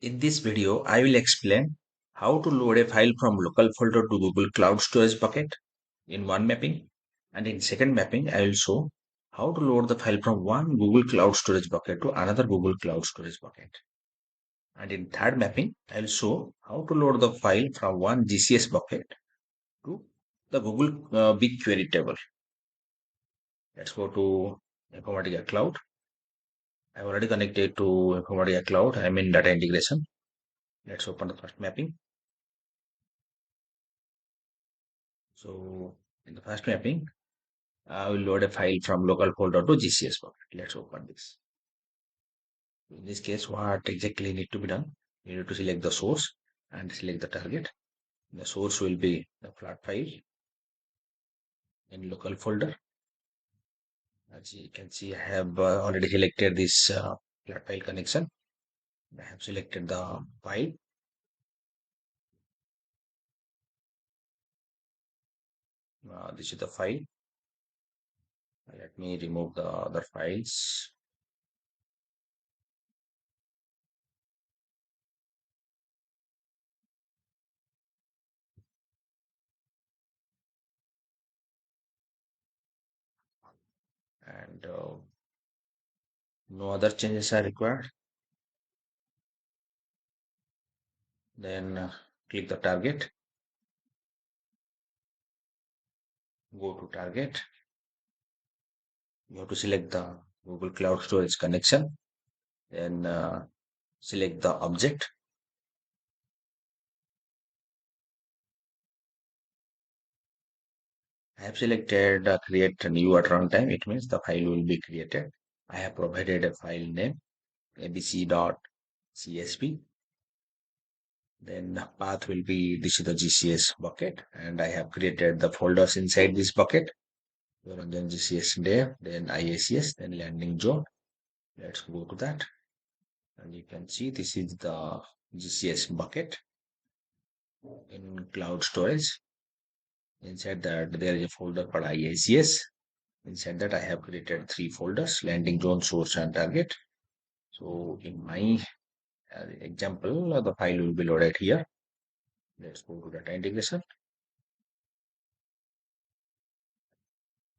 In this video, I will explain how to load a file from local folder to Google Cloud Storage bucket in one mapping. And in second mapping, I will show how to load the file from one Google Cloud Storage bucket to another Google Cloud Storage bucket. And in third mapping, I will show how to load the file from one GCS bucket to the Google BigQuery table. Let's go to Informatica Cloud. I've already connected to Informatica Cloud. I'm in data integration. Let's open the first mapping. So in the first mapping, I will load a file from local folder to GCS bucket. Let's open this. In this case, what exactly need to be done? You need to select the source and select the target. The source will be the flat file in local folder. As you can see, I have already selected this flat file connection. I have selected the file. This is the file. Let me remove the other files. And no other changes are required. Then click the target. Go to target. You have to select the Google Cloud Storage connection. Then select the object. I have selected create new at runtime. It means the file will be created. I have provided a file name abc.csv. Then the path will be this is the GCS bucket, and I have created the folders inside this bucket. Then GCS dev, then IICS, then landing zone. Let's go to that, and you can see this is the GCS bucket in cloud storage. Inside that, there is a folder called IICS. Inside that, I have created three folders: landing zone, source, and target. So in my example, the file will be loaded here. Let's go to data integration.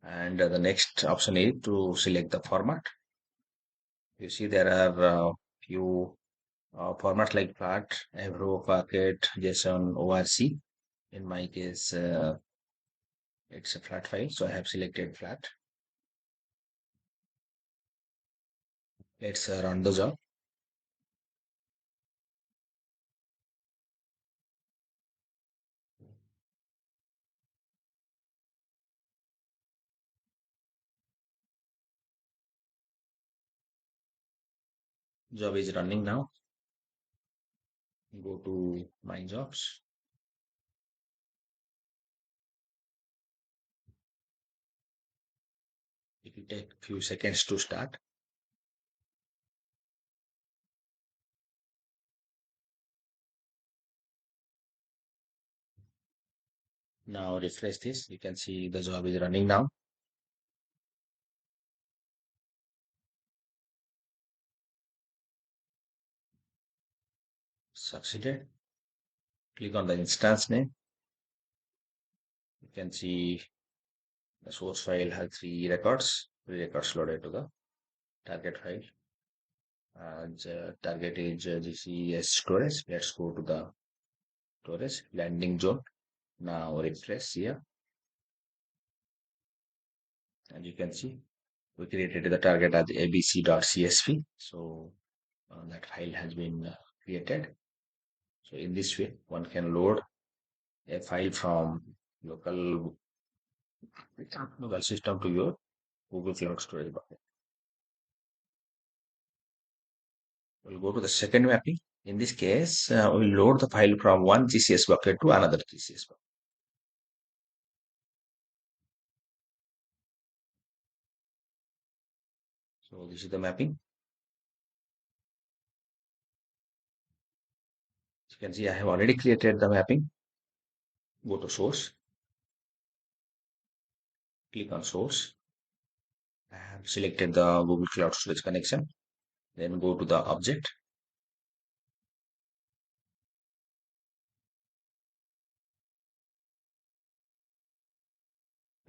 And the next option is to select the format. You see there are few formats like flat, Avro, Packet, JSON, ORC. In my case, it's a flat file, so I have selected flat. Let's run the job. Job is running now. Go to my jobs. It will take a few seconds to start. Now refresh this. You can see the job is running now. Succeeded. Click on the instance name. You can see the source file has three records loaded to the target file. And target is GCS storage. Let's go to the storage landing zone. Now refresh here. And you can see we created the target as abc.csv. So that file has been created. So in this way, one can load a file from local system to your Google Cloud Storage bucket. We'll go to the second mapping. In this case, we'll load the file from one GCS bucket to another GCS bucket. So this is the mapping. You can see I have already created the mapping. Go to source. Click on source. I have selected the Google Cloud Storage connection. Then go to the object.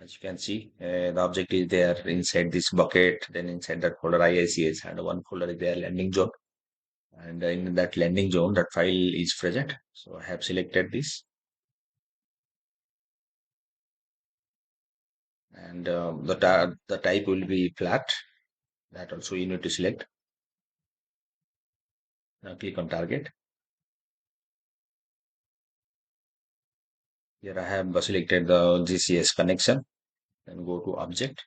As you can see, the object is there inside this bucket, then inside that folder IICS, and one folder is there landing zone. And in that landing zone, that file is present. So I have selected this, and the type will be flat. That also you need to select. Now click on target. Here I have selected the GCS connection. Then go to object,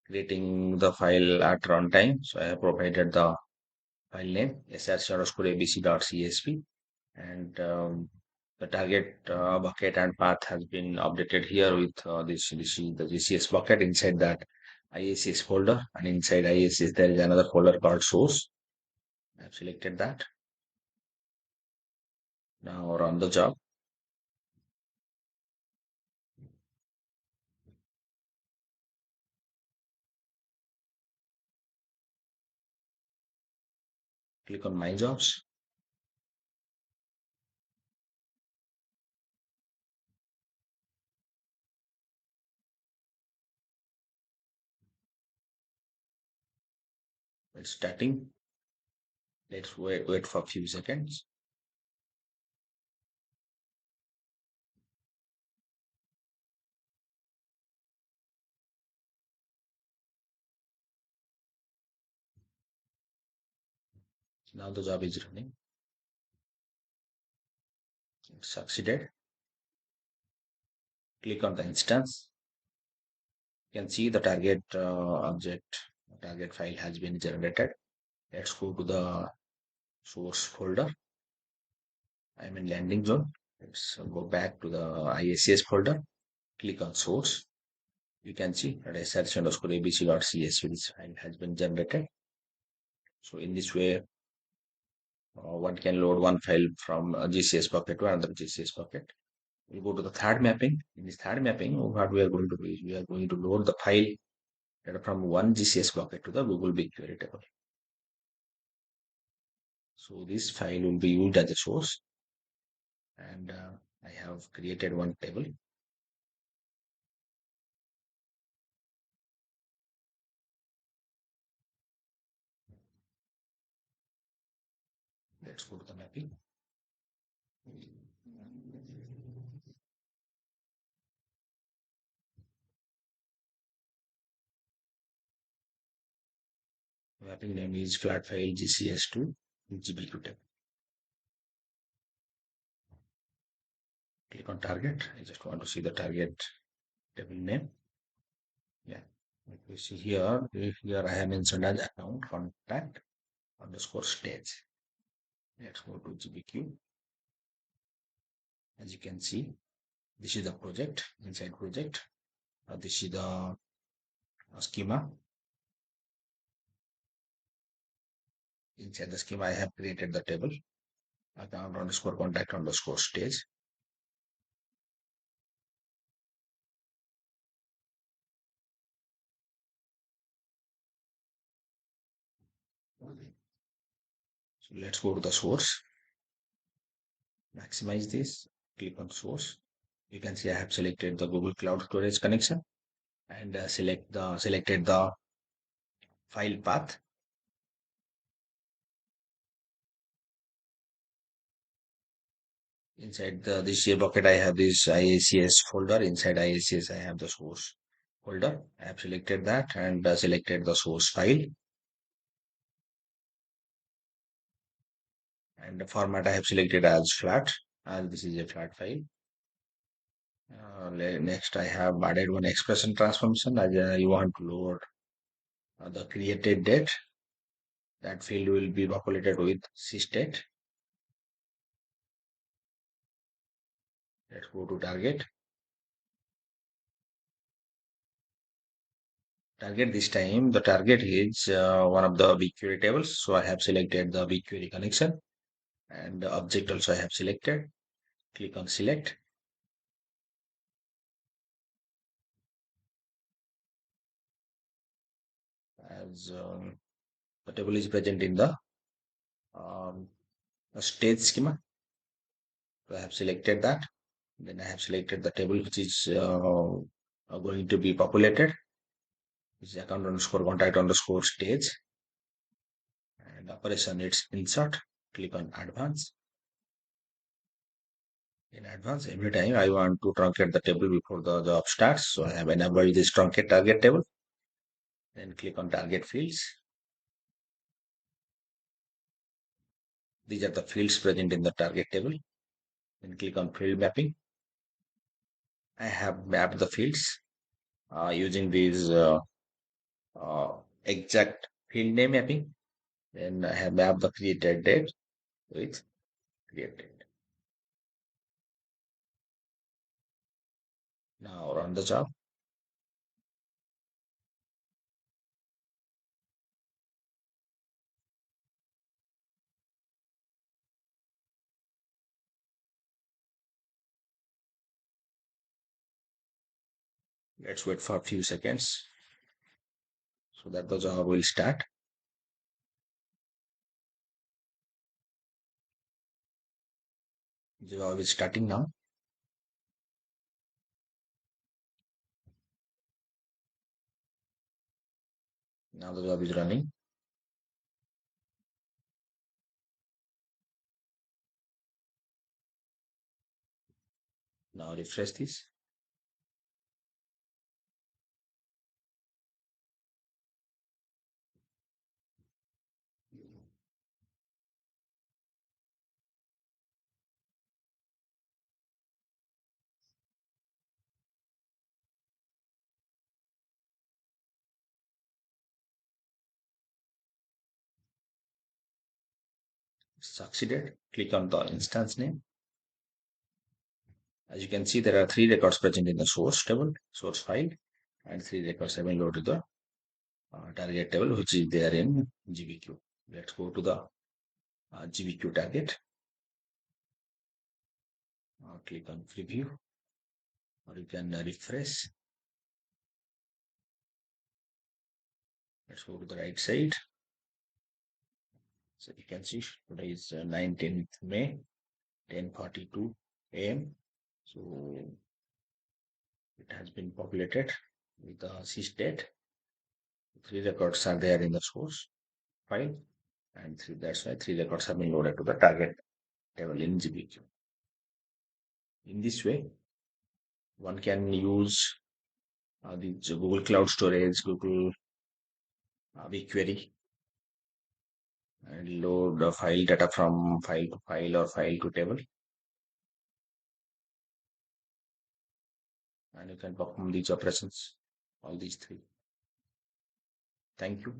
creating the file at runtime. So I have provided the file name src_abc.csv, and the target bucket and path has been updated here with this is the GCS bucket. Inside that IICS folder, and inside IICS there is another folder called source. I've selected that. Now run the job. Click on my jobs. It's starting. Let's wait for a few seconds. Now the job is running. It succeeded. Click on the instance. You can see the target object, target file has been generated. Let's go to the source folder. I'm in landing zone. Let's go back to the IICS folder. Click on source. You can see that src_abc.csv this file has been generated. So in this way, one can load one file from a GCS bucket to another GCS bucket. We go to the third mapping. In this third mapping, what we are going to do is we are going to load the file from one GCS bucket to the Google BigQuery table. So this file will be used as a source, and I have created one table. Let's go to the mapping. Mapping name is flat file GCS to GBQ table. Click on target. I just want to see the target table name. Yeah. If you see here, I have mentioned as account contact underscore stage. Let's go to GBQ. As you can see, this is the project, inside project. This is the schema. Inside the schema, I have created the table account underscore contact underscore stage. So let's go to the source. Maximize this. Click on source. You can see I have selected the Google Cloud Storage connection, and selected the file path. Inside this year bucket, I have this IICS folder. Inside IICS, I have the source folder. I have selected that, and selected the source file. And the format I have selected as flat, as this is a flat file. Next, I have added one expression transformation as you want to load the created date. That field will be populated with sysdate. Let's go to target. Target this time, the target is one of the BigQuery tables. So I have selected the BigQuery connection, and the object also I have selected. Click on select. As the table is present in the stage schema. So I have selected that. Then I have selected the table which is going to be populated, which is account underscore contact underscore stage. And operation it's insert. Click on advanced. In advance, every time I want to truncate the table before the job starts. So I have enabled this truncate target table. Then click on target fields. These are the fields present in the target table. Then click on field mapping. I have mapped the fields using these exact field name mapping. Then I have mapped the created date with created. Now run the job. Let's wait for a few seconds so that the job will start. The job is starting now. Now the job is running. Now refresh this. Succeeded. Click on the instance name. As you can see, there are three records present in the source table, source file, and three records have been loaded to the target table, which is there in GBQ. Let's go to the GBQ target. Click on preview, or you can refresh. Let's go to the right side. So you can see today is 19th May, 10:42 a.m. So it has been populated with the sysdate. Three records are there in the source file, and that's why three records have been loaded to the target table in GBQ. In this way, one can use the Google Cloud Storage, Google BigQuery, and load the file data from file to file or file to table. And you can perform these operations, all these three. Thank you.